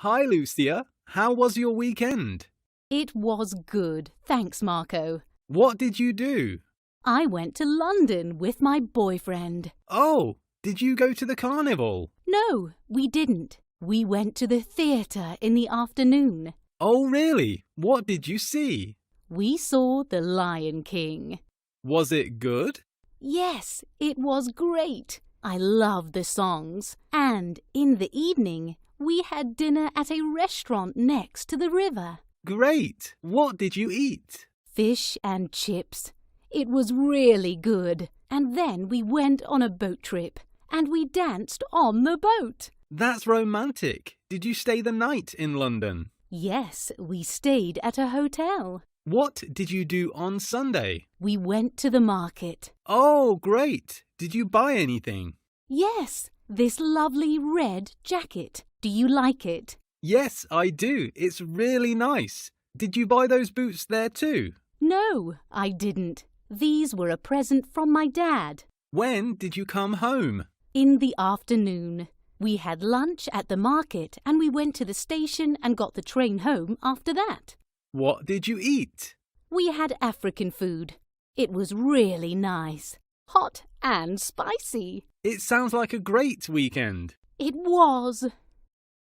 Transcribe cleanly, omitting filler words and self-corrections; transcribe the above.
Hi, Lucia. How was your weekend? It was good, thanks, Marco. What did you do? I went to London with my boyfriend. Oh, did you go to the carnival? No, we didn't. We went to the theatre in the afternoon. Oh, really? What did you see? We saw The Lion King. Was it good? Yes, it was great. I love the songs. And in the evening, we had dinner at a restaurant next to the river. Great. What did you eat? Fish and chips. It was really good. And then we went on a boat trip. And we danced on the boat. That's romantic. Did you stay the night in London? Yes, we stayed at a hotel. What did you do on Sunday? We went to the market. Oh, great. Did you buy anything? Yes, this lovely red jacket. Do you like it? Yes, I do. It's really nice. Did you buy those boots there too? No, I didn't. These were a present from my dad. When did you come home? In the afternoon. We had lunch at the market and we went to the station and got the train home after that. What did you eat? We had African food. It was really nice. Hot and spicy. It sounds like a great weekend. It was.